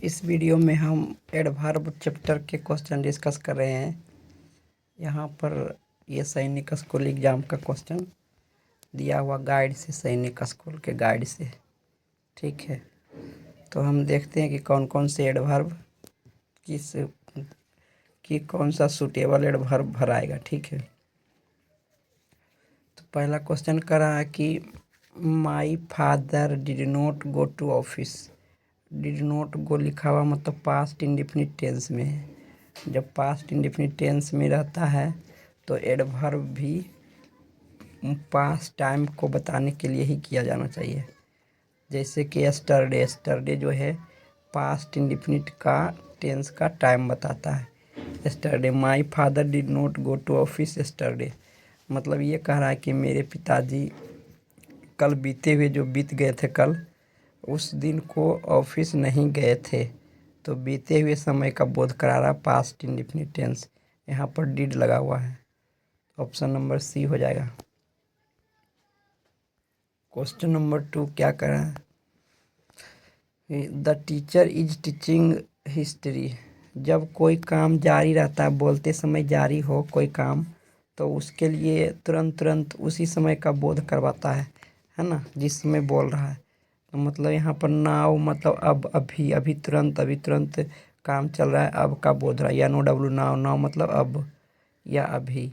इस वीडियो में हम एडवर्ब चैप्टर के क्वेश्चन डिस्कस कर रहे हैं। यहाँ पर ये सैनिक स्कूल एग्ज़ाम का क्वेश्चन दिया हुआ गाइड से, सैनिक स्कूल के गाइड से। ठीक है, तो हम देखते हैं कि कौन कौन से एडवर्ब कौन सा सूटेबल एडवर्ब भराएगा। ठीक है, तो पहला क्वेश्चन कर रहा है कि my father did not go to office. Did not go लिखा हुआ मतलब पास्ट इंडेफिनिट टेंस में है। जब पास्ट इंडेफिनिट टेंस में रहता है तो एडवर्ब भी पास्ट टाइम को बताने के लिए ही किया जाना चाहिए। जैसे कि यस्टरडे, यस्टरडे जो है पास्ट इंडेफिनिट का टेंस का टाइम बताता है। Yesterday, my father did not go to office yesterday, मतलब ये कह रहा है कि मेरे पिताजी कल बीते हुए जो बीत गए थे कल, उस दिन को ऑफिस नहीं गए थे। तो बीते हुए समय का बोध करा रहा पास्ट इंडेफिनिट टेंस, यहाँ पर डिड लगा हुआ है। ऑप्शन नंबर सी हो जाएगा। क्वेश्चन नंबर 2 क्या कर रहा है, the teacher is teaching history. जब कोई काम जारी रहता है, बोलते समय जारी हो कोई काम, तो उसके लिए तुरंत उसी समय का बोध करवाता है ना, जिस समय बोल रहा है। तो मतलब यहाँ पर नाउ मतलब अब, अभी, अभी तुरंत काम चल रहा है, अब का बोध रहा है। या नो डब्लू, नाउ, नाउ मतलब अब या अभी।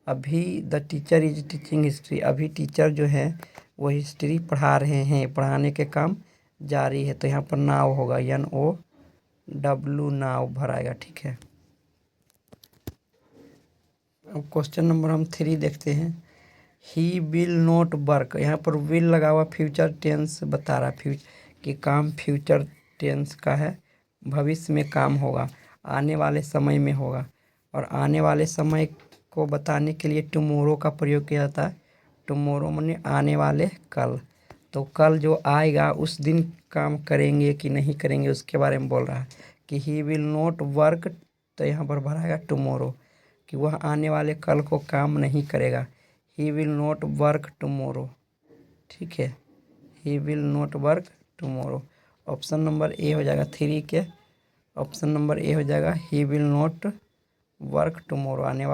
अभी the teacher is teaching history, अभी टीचर जो है वो हिस्ट्री पढ़ा रहे हैं, पढ़ाने के काम जारी है। तो यहाँ पर नाउ होगा, NOW, नाउ भराएगा। ठीक है, अब क्वेश्चन नंबर हम 3 देखते हैं। ही विल नॉट वर्क, यहाँ पर विल लगा हुआ फ्यूचर टेंस बता रहा है कि काम फ्यूचर टेंस का है, भविष्य में काम होगा, आने वाले समय में होगा। और आने वाले समय को बताने के लिए टुमोरो का प्रयोग किया जाता है। टुमोरो माने आने वाले कल, तो कल जो आएगा उस दिन काम करेंगे कि नहीं करेंगे उसके बारे में बोल रहा है कि ही विल नॉट वर्क। तो यहाँ पर भराएगा टुमोरो, कि वह आने वाले कल को काम नहीं करेगा। He will not work tomorrow. ठीक है, he will not work tomorrow. Option number A हो जाएगा 3 के, ऑप्शन नंबर ए हो जाएगा he will not work tomorrow, आने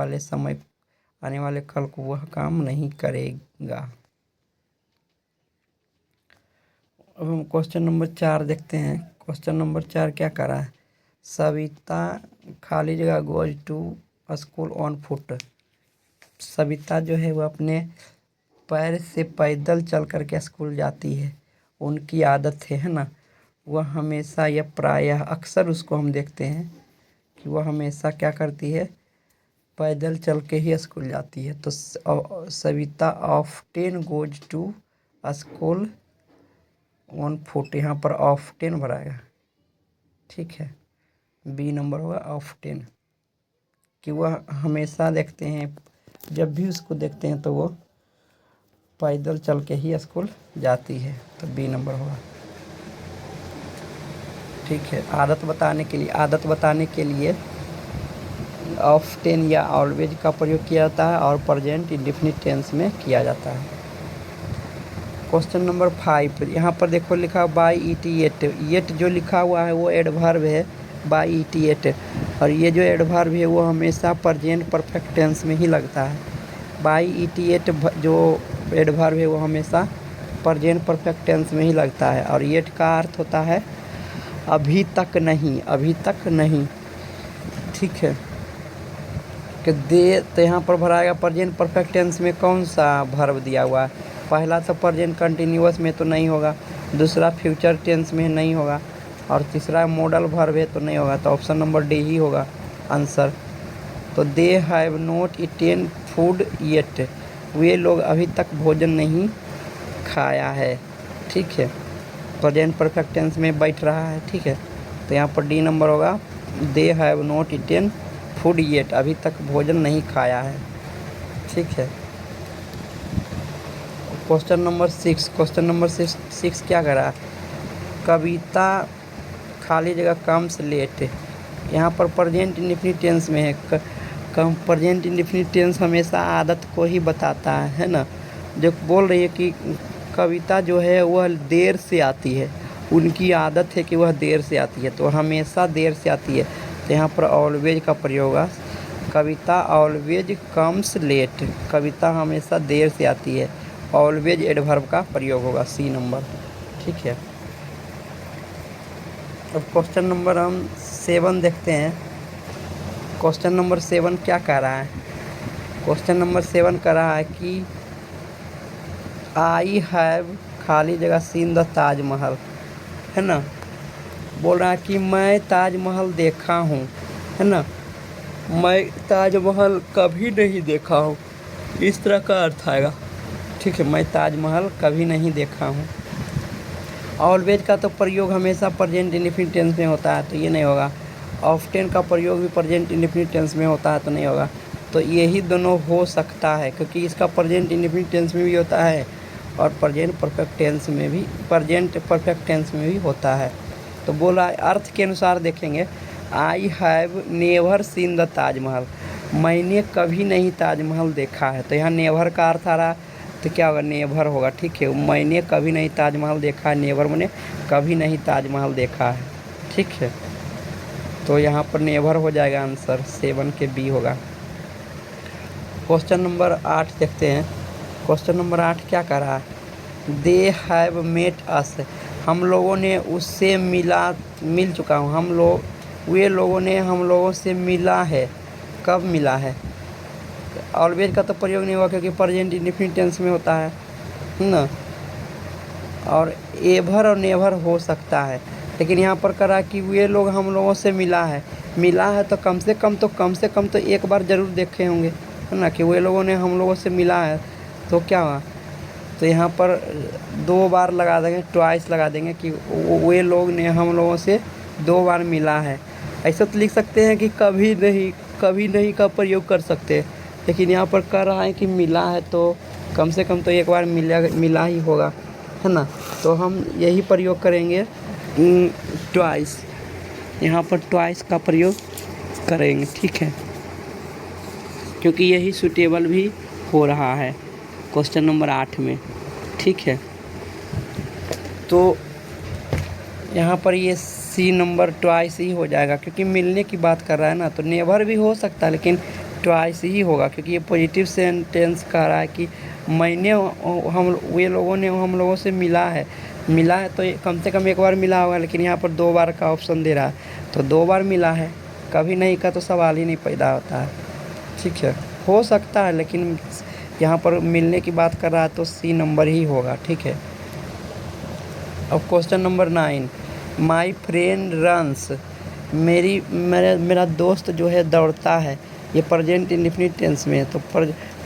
वाले कल को वह काम नहीं करेगा। अब हम क्वेश्चन नंबर 4 देखते हैं। क्वेश्चन नंबर 4 क्या कर रहा है, सविता खाली जगह goes to school on foot. Savita जो है वो अपने पैर से पैदल चल करके स्कूल जाती है, उनकी आदत है ना। वह हमेशा या प्रायः अक्सर उसको हम देखते हैं कि वह हमेशा क्या करती है, पैदल चल के ही स्कूल जाती है। तो Savita often goes to school on foot, यहाँ पर ऑफ्टेन भराएगा। ठीक है, बी नंबर होगा ऑफ्टेन, कि वह हमेशा देखते हैं, जब भी उसको देखते हैं तो वो पैदल चल के ही स्कूल जाती है। तो बी नंबर होगा। ठीक है, आदत बताने के लिए ऑफ्टेन या ऑलवेज का प्रयोग किया जाता है और प्रेजेंट इंडेफिनिट टेंस में किया जाता है। क्वेश्चन नंबर 5, यहाँ पर देखो लिखा बाई ईटीएट। येट जो लिखा हुआ है वो एडवर्ब है, बाई ईटीएट। और ये जो एडवर्ब है वो हमेशा प्रेजेंट परफेक्ट टेंस में ही लगता है। बाई ईटीएट जो एडवर्ब है वो हमेशा प्रेजेंट परफेक्ट टेंस में ही लगता है। और येट का अर्थ होता है अभी तक नहीं, अभी तक नहीं। ठीक है, कि दे, तो यहाँ पर भराएगा प्रेजेंट परफेक्ट टेंस में कौन सा वर्ब दिया हुआ है। पहला तो प्रेजेंट कंटिन्यूअस में तो नहीं होगा, दूसरा फ्यूचर टेंस में नहीं होगा, और तीसरा मॉडल वर्ब है तो नहीं होगा। तो ऑप्शन नंबर डी ही होगा आंसर। तो they have not eaten food yet, वे लोग अभी तक भोजन नहीं खाया है। ठीक है, प्रेजेंट परफेक्ट टेंस में बैठ रहा है। ठीक है, तो यहाँ पर डी नंबर होगा, दे have not eaten food yet, अभी तक भोजन नहीं खाया है। ठीक है, क्वेश्चन नंबर 6 क्या करा, कविता खाली जगह कम्स लेट। यहाँ पर प्रेजेंट इंडेफिनिट टेंस में है। प्रेजेंट इंडेफिनिट टेंस हमेशा आदत को ही बताता है ना। जो बोल रही है कि कविता जो है वह देर से आती है, उनकी आदत है कि वह देर से आती है, तो हमेशा देर से आती है, तो यहाँ पर ऑलवेज का प्रयोग है। कविता ऑलवेज कम्स लेट, कविता हमेशा देर से आती है, ऑलवेज एडवर्ब का प्रयोग होगा, सी नंबर। ठीक है, अब क्वेश्चन नंबर हम 7 देखते हैं। क्वेश्चन नंबर 7 क्या कह रहा है? क्वेश्चन नंबर 7 कह रहा है कि आई हैव खाली जगह सीन द ताजमहल, है ना। बोल रहा है कि मैं ताजमहल देखा हूँ, है ना, मैं ताजमहल कभी नहीं देखा हूँ, इस तरह का अर्थ आएगा। ठीक है, मैं ताजमहल कभी नहीं देखा हूँ। ऑलवेज का तो प्रयोग हमेशा प्रेजेंट इंडेफिनिट टेंस में होता है, तो ये नहीं होगा। ऑफ्टेन का प्रयोग भी प्रेजेंट इंडेफिनिट टेंस में होता है, तो नहीं होगा। तो यही दोनों हो सकता है, क्योंकि इसका प्रेजेंट इंडेफिनिट टेंस में भी होता है और प्रेजेंट परफेक्ट टेंस में भी, प्रेजेंट परफेक्ट टेंस में भी होता है। तो बोला अर्थ के अनुसार देखेंगे, I have never seen the Taj Mahal, मैंने कभी नहीं ताजमहल देखा है, तो यहाँ नेवर का अर्थ आ रहा, तो क्या होगा, नेवर होगा। ठीक है, मैंने कभी नहीं ताजमहल देखा है, नेवर मैंने कभी नहीं ताजमहल देखा है। ठीक है, तो यहाँ पर नेवर हो जाएगा, आंसर 7 के बी होगा। क्वेश्चन नंबर 8 देखते हैं। क्वेश्चन नंबर 8 क्या कह रहा है? दे हैव मेट अस, हम लोगों ने उससे मिल चुका हूँ, वे लोगों ने हम लोगों से मिला है। कब मिला है? ऑलवेज का तो प्रयोग नहीं हुआ, क्योंकि प्रेजेंट इंडेफिनिट टेंस में होता है ना, और एवर और नेवर हो सकता है, लेकिन यहाँ पर करा कि वे लोग हम लोगों से मिला है तो कम से कम तो एक बार ज़रूर देखे होंगे, है ना, कि वे लोगों ने हम लोगों से मिला है, तो क्या हुआ, तो यहाँ पर 2 बार लगा देंगे, ट्वाइस लगा देंगे कि वे लोग ने हम लोगों से 2 बार मिला है। ऐसा तो लिख सकते हैं कि कभी नहीं का प्रयोग कर सकते, लेकिन यहाँ पर कह रहा है कि मिला है, तो कम से कम तो एक बार मिला ही होगा, है ना। तो हम यही प्रयोग करेंगे, ट्वाइस, यहाँ पर ट्वाइस का प्रयोग करेंगे। ठीक है, क्योंकि यही सूटेबल भी हो रहा है क्वेश्चन नंबर 8 में। ठीक है, तो यहाँ पर ये सी नंबर ट्वाइस ही हो जाएगा, क्योंकि मिलने की बात कर रहा है ना, तो नेवर भी हो सकता है, लेकिन ट्वाइस ही होगा, क्योंकि ये पॉजिटिव सेंटेंस कह रहा है कि वे लोगों ने हम लोगों से मिला है, तो कम से कम एक बार मिला होगा, लेकिन यहाँ पर 2 बार का ऑप्शन दे रहा है, तो 2 बार मिला है, कभी नहीं का तो सवाल ही नहीं पैदा होता है। ठीक है, हो सकता है, लेकिन यहाँ पर मिलने की बात कर रहा है, तो सी नंबर ही होगा। ठीक है, अब question number 9, my friend runs, मेरा दोस्त जो है दौड़ता है, ये प्रेजेंट इंडेफिनिट टेंस में है, तो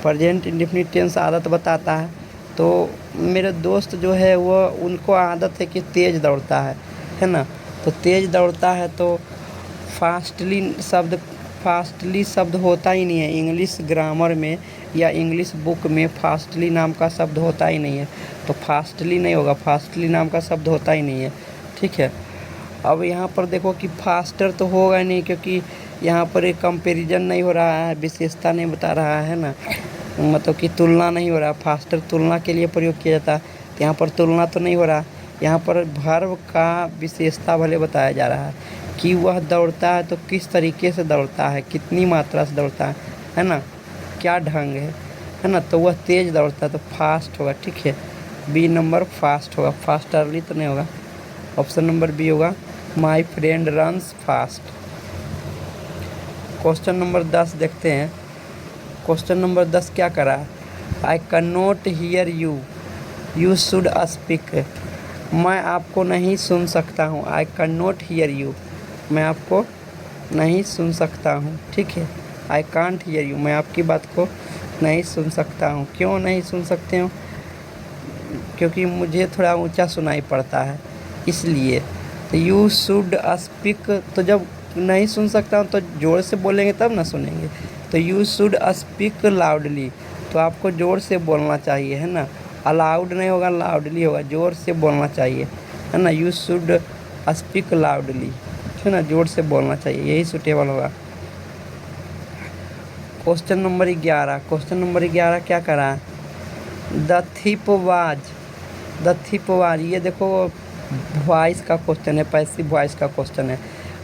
प्रेजेंट इंडेफिनिट टेंस आदत बताता है, तो मेरे दोस्त जो है वो उनको आदत है कि तेज़ दौड़ता है ना, तो तेज़ दौड़ता है, तो फास्टली शब्द होता ही नहीं है इंग्लिश ग्रामर में या इंग्लिश बुक में, फास्टली नाम का शब्द होता ही नहीं है, तो फास्टली नहीं होगा, फास्टली नाम का शब्द होता ही नहीं है। ठीक है, अब यहाँ पर देखो कि फास्टर तो होगा नहीं, क्योंकि यहाँ पर एक कंपैरिजन नहीं हो रहा है, विशेषता नहीं बता रहा है ना, मतलब कि तुलना नहीं हो रहा, फास्टर तुलना के लिए प्रयोग किया जाता है, तो यहाँ पर तुलना तो नहीं हो रहा, यहाँ पर वर्ब का विशेषता भले बताया जा रहा है कि वह दौड़ता है, तो किस तरीके से दौड़ता है, कितनी मात्रा से दौड़ता है ना, क्या ढंग है ना, तो वह तेज़ दौड़ता है, तो फास्ट होगा। ठीक है, बी नंबर फास्ट होगा, फास्टरली तो नहीं होगा, ऑप्शन नंबर बी होगा, my friend runs fast. Question number 10 देखते हैं। क्वेश्चन नंबर 10 क्या करा है? I can not here you should speak, मैं आपको नहीं सुन सकता हूँ, I can not here you, मैं आपको नहीं सुन सकता हूँ। ठीक है, आई कांट हियर यू, मैं आपकी बात को नहीं सुन सकता हूँ। क्यों नहीं सुन सकते हो? क्योंकि मुझे थोड़ा ऊंचा सुनाई पड़ता है, इसलिए। तो यू शुड स्पीक, तो जब नहीं सुन सकता हूँ तो ज़ोर से बोलेंगे तब ना सुनेंगे, तो यू शुड स्पीक लाउडली, तो आपको ज़ोर से बोलना चाहिए, है ना, अलाउड नहीं होगा, लाउडली होगा, ज़ोर से बोलना चाहिए, है ना, यू शुड स्पीक लाउडली, है ना, ज़ोर से बोलना चाहिए, यही सूटेबल होगा। क्वेश्चन नंबर 11, क्वेश्चन नंबर 11 क्या करा है? द थिप वाज, ये देखो वॉइस का क्वेश्चन है, पैसिव वॉइस का क्वेश्चन है।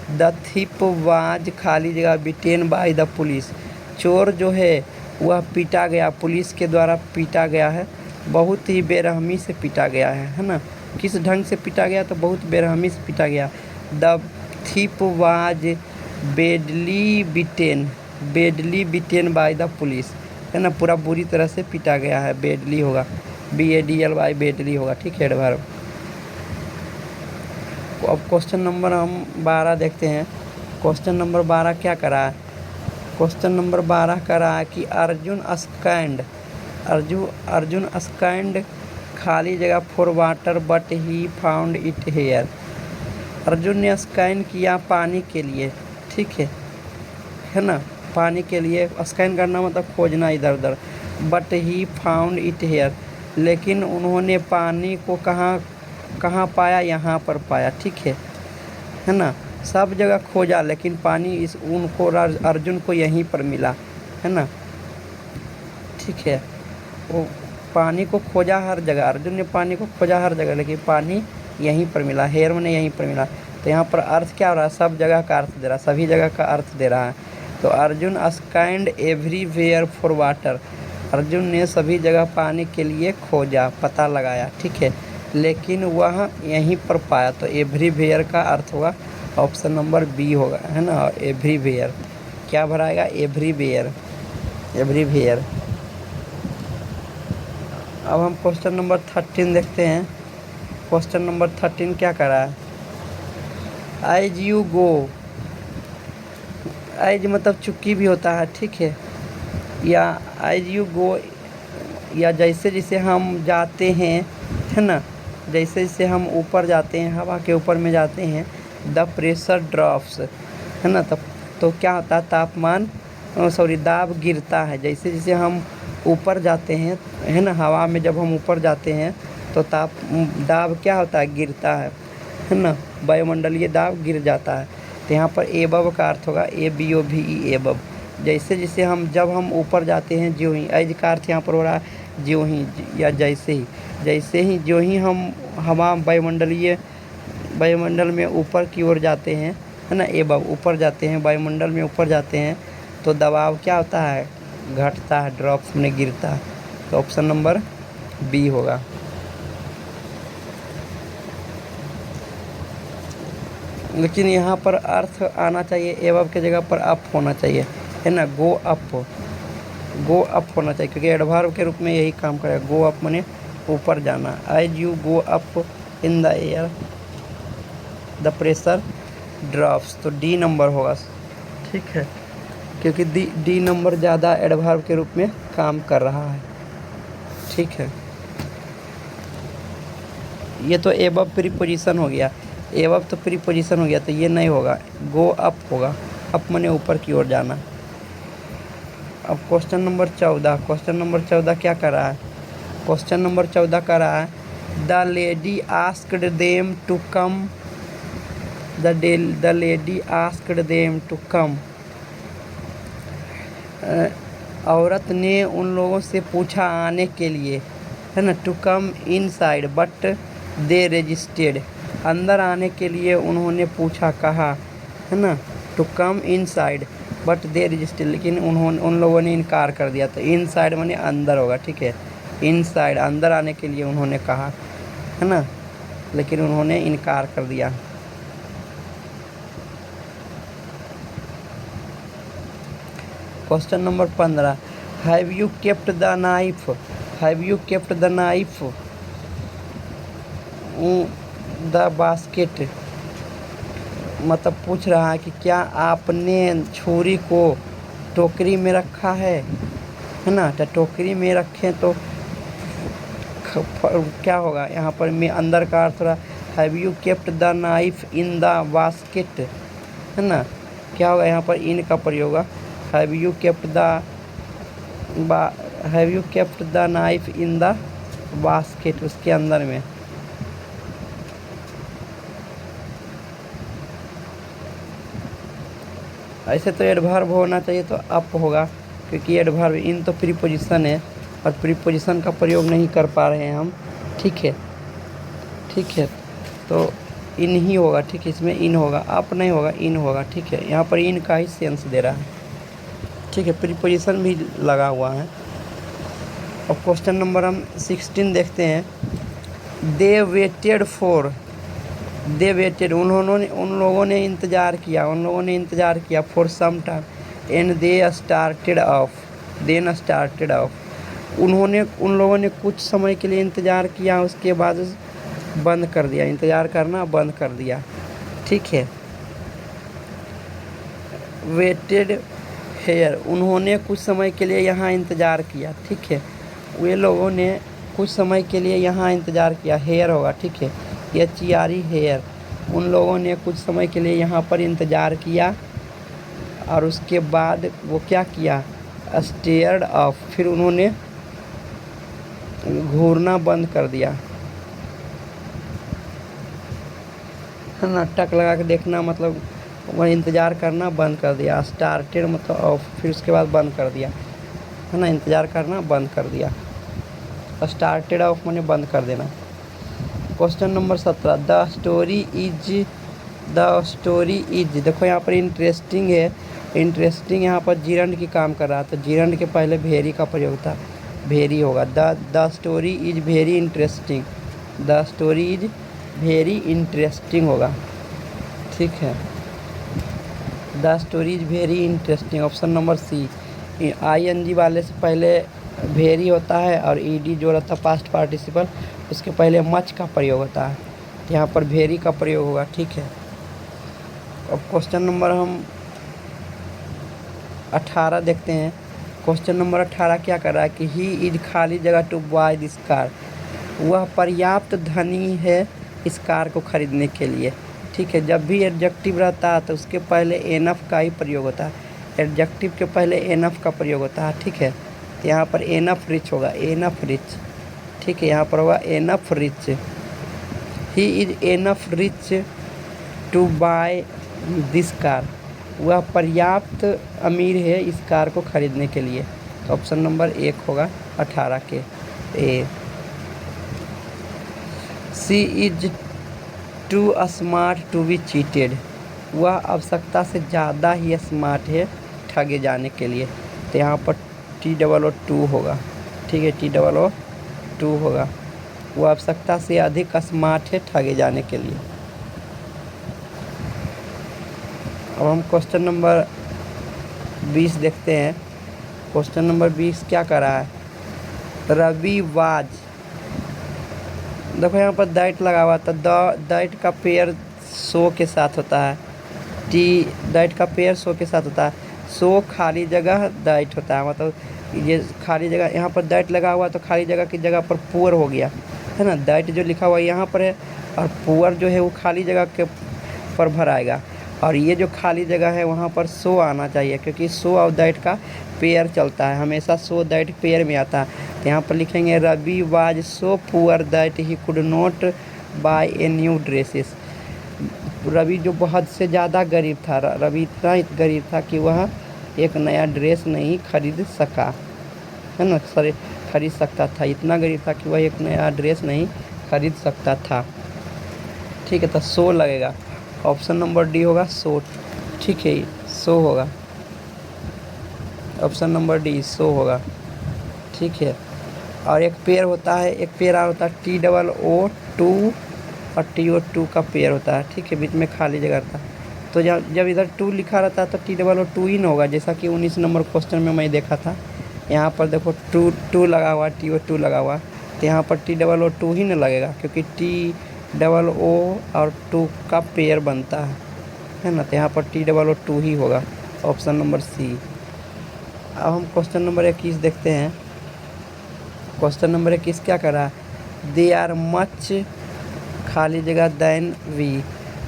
द थिप वाज खाली जगह बिटेन बाय द पुलिस। चोर जो है वह पीटा गया, पुलिस के द्वारा पीटा गया है, बहुत ही बेरहमी से पीटा गया है ना। किस ढंग से पीटा गया? तो बहुत बेरहमी से पीटा गया। The thief was badly beaten by the police, है ना, पूरा बुरी तरह से पीटा गया है। बेडली होगा, BADLY, बेडली होगा, ठीक है एडवर्ब। अब क्वेश्चन नंबर हम 12 देखते हैं। क्वेश्चन नंबर 12 क्या करा है? क्वेश्चन नंबर 12 करा है कि अर्जुन स्कैंड खाली जगह for water but he found it here. Arjun ने स्कैन किया पानी के लिए, ठीक है ना, पानी के लिए स्कैन करना मतलब खोजना इधर उधर। But he found it here, लेकिन उन्होंने पानी को कहाँ पाया? यहाँ पर पाया, ठीक है ना। सब जगह खोजा लेकिन पानी उनको अर्जुन को यहीं पर मिला, है ना, ठीक है। वो पानी को खोजा हर जगह, अर्जुन ने पानी को खोजा हर जगह, लेकिन पानी यहीं पर मिला, हेयर में यहीं पर मिला। तो यहाँ पर अर्थ क्या हो रहा है? सब जगह का अर्थ दे रहा है, सभी जगह का अर्थ दे रहा है। तो Arjun scanned everywhere for water, Arjun ने सभी जगह पानी के लिए खोजा, पता लगाया, ठीक है, लेकिन वह यहीं पर पाया। तो एवरीवेयर का अर्थ होगा ऑप्शन नंबर बी होगा, है ना। एवरीवेयर क्या भराएगा? एवरीवेयर। अब हम क्वेश्चन नंबर 13 देखते हैं। क्वेश्चन नंबर 13 क्या करा है? एज यू गो, एज मतलब चुक्की भी होता है, ठीक है, या एज यू गो, या जैसे जैसे हम जाते हैं, है ना, जैसे जैसे हम ऊपर जाते हैं, हवा के ऊपर में जाते हैं, द प्रेशर ड्रॉप्स, है ना। तब तो क्या होता है? तापमान दाब गिरता है। जैसे जैसे हम ऊपर जाते हैं, है ना, हवा में जब हम ऊपर जाते हैं तो दाब क्या होता है? गिरता है ना, वायुमंडलीय दाब गिर जाता है। तो यहाँ पर एबव का अर्थ होगा ABOVE, एबव। जैसे जैसे जब हम ऊपर जाते हैं, ज्यों ही, एज का अर्थ यहाँ पर हो रहा है ज्यों ही, या जैसे ही ज्यों ही हम हवा वायुमंडल में ऊपर की ओर जाते हैं, है ना, एबव ऊपर जाते हैं, वायुमंडल में ऊपर जाते हैं, तो दबाव क्या होता है? घटता है, ड्रॉप्स में गिरता है। तो ऑप्शन नंबर बी होगा। लेकिन यहाँ पर अर्थ आना चाहिए, एबव के जगह पर अप होना चाहिए, है ना, गो अप होना चाहिए, क्योंकि एडवर्ब के रूप में यही काम करेगा। गो अप माने ऊपर जाना। As you go up in the air the pressure drops, तो डी नंबर होगा, ठीक है, क्योंकि डी नंबर ज़्यादा एडवर्ब के रूप में काम कर रहा है, ठीक है। ये तो एबव प्रीपोजिशन हो गया, एबव तो प्रीपोजिशन हो गया, तो ये नहीं होगा, गो अप होगा, अप माने ऊपर की ओर जाना। अब क्वेश्चन नंबर 14 क्या कर रहा है? क्वेश्चन नंबर 14 कर रहा है the lady asked them to come, the lady asked them to come, औरत ने उन लोगों से पूछा आने के लिए, है ना, to come inside but they resisted, अंदर आने के लिए उन्होंने पूछा, कहा, है ना, to come inside but they resisted, लेकिन उन लोगों ने इनकार कर दिया। तो इनसाइड माने अंदर होगा, ठीक है, इनसाइड अंदर आने के लिए उन्होंने कहा, है ना, लेकिन उन्होंने इनकार कर दिया। Question number 15 have you kept the knife, the basket, मतलब पूछ रहा है कि क्या आपने छुरी को टोकरी में रखा है ना। तो टोकरी में रखें तो क्या होगा? यहाँ पर मैं अंदर का अर्थ रहा, have you kept the knife in the basket, है ना, क्या होगा? यहाँ पर इन का प्रयोग होगा, have you kept the knife in the basket, उसके अंदर में। ऐसे तो एडवर्ब होना चाहिए, तो अप होगा, क्योंकि एडवर्ब इन तो प्रीपोजिशन है और प्रीपोजिशन का प्रयोग नहीं कर पा रहे हैं हम, ठीक है। तो इन ही होगा, ठीक है, इसमें इन होगा, अप नहीं होगा, इन होगा, ठीक है। यहाँ पर इन का ही सेंस दे रहा है, ठीक है, प्रीपोजिशन भी लगा हुआ है। और क्वेश्चन नंबर हम 16 देखते हैं। They waited for, they waited, उन लोगों ने इंतज़ार किया, for some time, and they started off, then started off, उन लोगों ने कुछ समय के लिए इंतज़ार किया, उसके बाद बंद कर दिया, इंतज़ार करना बंद कर दिया, ठीक है। वेटेड हेयर, उन्होंने कुछ समय के लिए यहाँ इंतज़ार किया, ठीक है, वे लोगों ने कुछ समय के लिए यहाँ इंतज़ार किया, हेयर होगा, ठीक है, HER, हेयर, उन लोगों ने कुछ समय के लिए यहाँ पर इंतज़ार किया और उसके बाद वो क्या किया, स्टेयर्ड ऑफ, फिर उन्होंने घूरना बंद कर दिया, है ना, टक लगा के देखना मतलब वह इंतज़ार करना बंद कर दिया, स्टार्टेड मतलब ऑफ, फिर उसके बाद बंद कर दिया, है ना, इंतज़ार करना बंद कर दिया, स्टार्टेड ऑफ मैंने बंद कर देना। Question number 17, the story is, देखो यहाँ पर इंटरेस्टिंग है, इंटरेस्टिंग यहाँ पर जिरंड की काम कर रहा है, तो जिरंड के पहले भेरी का प्रयोग था, भेरी होगा। The story is very interesting, the story is very interesting होगा, ठीक है। The story is very interesting, option number C. ING वाले से पहले वेरी होता है और ED जो रहता है पास्ट पार्टिसिपल, उसके पहले मच का प्रयोग होता है, यहाँ पर वेरी का प्रयोग होगा, ठीक है। अब क्वेश्चन नंबर हम 18 देखते हैं। क्वेश्चन नंबर 18 क्या कर रहा है कि ही इज खाली जगह टू बाय दिस कार, वह पर्याप्त धनी है इस कार को खरीदने के लिए, ठीक है। जब भी एडजेक्टिव रहता है तो उसके पहले एनफ का ही प्रयोग होता है, एडजेक्टिव के पहले एनफ का प्रयोग होता है, ठीक है। तो यहाँ पर एनफ रिच होगा, एनफ रिच, ठीक है, यहाँ पर होगा enough rich, he is enough rich to buy this car, वह पर्याप्त अमीर है इस कार को खरीदने के लिए, तो ऑप्शन नंबर 1 होगा 18 के A. C is too smart to be cheated, वह आवश्यकता से ज़्यादा ही स्मार्ट है ठगे जाने के लिए, तो यहाँ पर TOO होगा, ठीक है, TOO होगा, वह आवश्यकता से अधिक स्मार्ट है ठगे जाने के लिए। अब हम क्वेश्चन नंबर 20 देखते हैं। क्वेश्चन नंबर 20 क्या कर रहा है, रवि वाज, देखो यहाँ पर दैट लगा हुआ था, दैट का पेयर सो के साथ होता है, दैट का पेयर सो के साथ होता है, सो खाली जगह दैट होता है, मतलब ये खाली जगह, यहाँ पर दैट लगा हुआ तो खाली जगह की जगह पर पुअर हो गया, है ना, दैट जो लिखा हुआ यहाँ पर है और पुअर जो है वो खाली जगह के पर भराएगा, और ये जो खाली जगह है वहाँ पर सो आना चाहिए, क्योंकि सो और दैट का पेयर चलता है, हमेशा सो दैट पेयर में आता है। तो यहाँ पर लिखेंगे Ravi was so poor that he could not buy a new dresses, Ravi जो बहुत से ज़्यादा गरीब था, रवि इतना गरीब था कि वह एक नया ड्रेस नहीं खरीद सका, है ना, खरीद सकता था, इतना गरीब था कि वह एक नया ड्रेस नहीं खरीद सकता था, ठीक है। तो सो लगेगा, ऑप्शन नंबर डी होगा सो, ठीक है, सो होगा, ऑप्शन नंबर डी सो होगा, ठीक है। और एक पेयर होता है, एक पेयर होता है TOO और TO2 का पेयर होता है, ठीक है, बीच में खाली जगह रहता है, तो जब इधर 2 लिखा रहता है तो TOO ही ना होगा, जैसा कि 19 नंबर क्वेश्चन में मैं देखा था, यहाँ पर देखो 2 लगा हुआ, TO2 लगा हुआ, तो यहाँ पर TOO ही ना लगेगा, क्योंकि TOO और 2 का पेयर बनता है ना, तो यहाँ पर TOO ही होगा, ऑप्शन नंबर सी। अब हम क्वेश्चन नंबर 21 देखते हैं। क्वेश्चन नंबर 21 क्या कर रहा है, दे आर मच खाली जगह देन वी,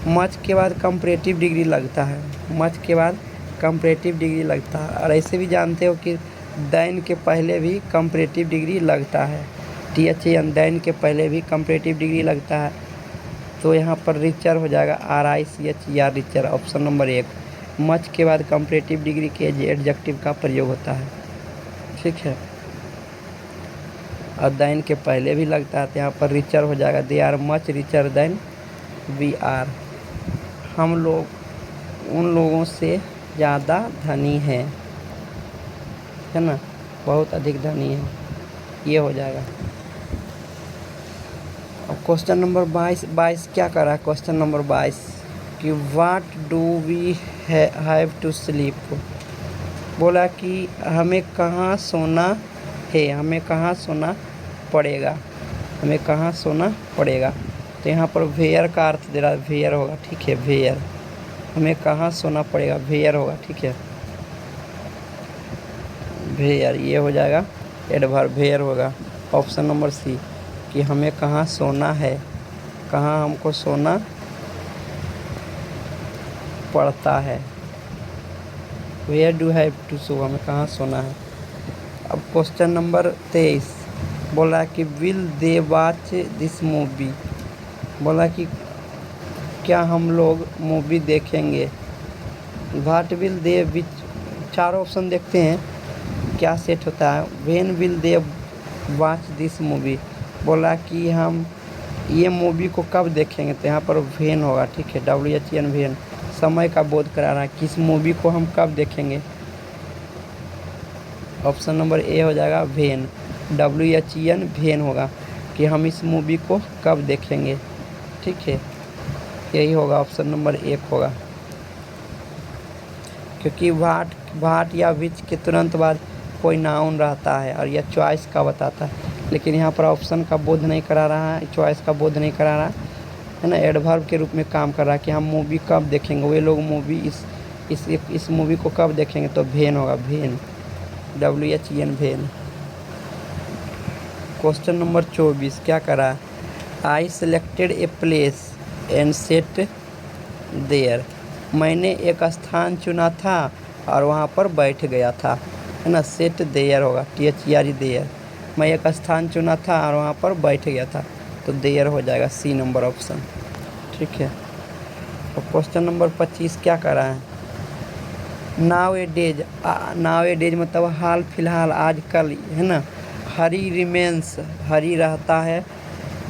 मच के बाद कंपैरेटिव डिग्री लगता है, मच के बाद कंपैरेटिव डिग्री लगता है, और ऐसे भी जानते हो कि देन के पहले भी कंपैरेटिव डिग्री लगता है, THAN देन के पहले भी कंपैरेटिव डिग्री लगता है, तो यहाँ पर रिचर हो जाएगा RICHER, richer, option number 1। Much के बाद कंपैरेटिव डिग्री के एडजेक्टिव का प्रयोग होता है, ठीक है, और देन के पहले भी लगता है, तो यहाँ पर रिचर हो जाएगा, they are much richer than we are, हम लोग उन लोगों से ज़्यादा धनी है ना, बहुत अधिक धनी है, ये हो जाएगा। अब क्वेश्चन नंबर 22 क्या कर रहा है, क्वेश्चन नंबर 22 कि what do we have to sleep, बोला कि हमें कहाँ सोना है, हमें कहाँ सोना पड़ेगा, हमें कहाँ सोना पड़ेगा। तो यहाँ पर वेयर का अर्थ दे रहा है, वेयर होगा, ठीक है, वेयर, हमें कहाँ सोना पड़ेगा, वेयर होगा, ठीक है, वेयर, ये हो जाएगा एडवर्ब, वेयर होगा। ऑप्शन नंबर सी कि हमें कहाँ सोना है, कहाँ हमको सोना पड़ता है, वेयर डू हैव टू सो, हमें कहाँ सोना है। अब क्वेश्चन नंबर 23 बोला कि will they watch this movie, बोला कि क्या हम लोग मूवी देखेंगे। व्हाट विल दे, विच, चार ऑप्शन देखते हैं क्या सेट होता है। When will they watch this movie, बोला कि हम ये मूवी को कब देखेंगे, तो यहाँ पर व्हेन होगा, ठीक है, WHEN, व्हेन, समय का बोध करा रहा है, किस मूवी को हम कब देखेंगे। ऑप्शन नंबर ए हो जाएगा व्हेन, WHEN, व्हेन होगा कि हम इस मूवी को कब देखेंगे, ठीक है, यही होगा, ऑप्शन नंबर 1 होगा। क्योंकि वाट या विच के तुरंत बाद कोई नाउन रहता है और यह चॉइस का बताता है, लेकिन यहाँ पर ऑप्शन का बोध नहीं करा रहा है, चॉइस का बोध नहीं करा रहा है ना, एडवर्ब के रूप में काम कर रहा है कि हम मूवी कब देखेंगे, वे लोग मूवी इस मूवी को कब देखेंगे, तो भेन होगा, भेन, WHEN, भेन। क्वेश्चन नंबर 24 क्या करा, I selected a place and set there, मैंने एक स्थान चुना था और वहाँ पर बैठ गया था, है ना, सेट देयर होगा, THERE, देयर, मैं एक स्थान चुना था और वहाँ पर बैठ गया था, तो देयर हो जाएगा, सी नंबर ऑप्शन, ठीक है। तो क्वेश्चन नंबर 25 क्या कर रहा है, नाउ ए डेज मतलब हाल फिलहाल, आजकल, है ना, हरी रिमेन्स, हरी रहता है,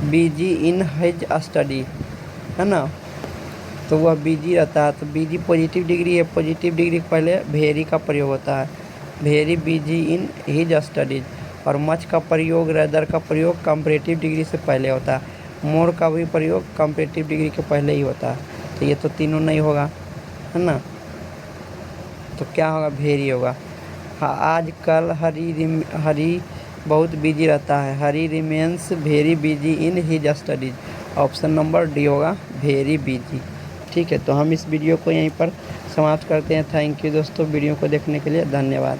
बिजी इन हिज स्टडी, है ना, तो वह बिजी रहता है, तो बिजी पॉजिटिव डिग्री है, पॉजिटिव डिग्री के पहले वेरी का प्रयोग होता है, very busy in his studies, और मच का प्रयोग, रेदर का प्रयोग कंपैरेटिव डिग्री से पहले होता है, मोर का भी प्रयोग कंपैरेटिव डिग्री के पहले ही होता है, तो ये तो तीनों नहीं होगा, है ना, तो क्या होगा, वेरी होगा। हाँ, आजकल हरी बहुत बिजी रहता है, Hari remains very busy in his studies, option number D होगा, वेरी बिजी, ठीक है। तो हम इस वीडियो को यहीं पर समाप्त करते हैं। थैंक यू दोस्तों, वीडियो को देखने के लिए धन्यवाद।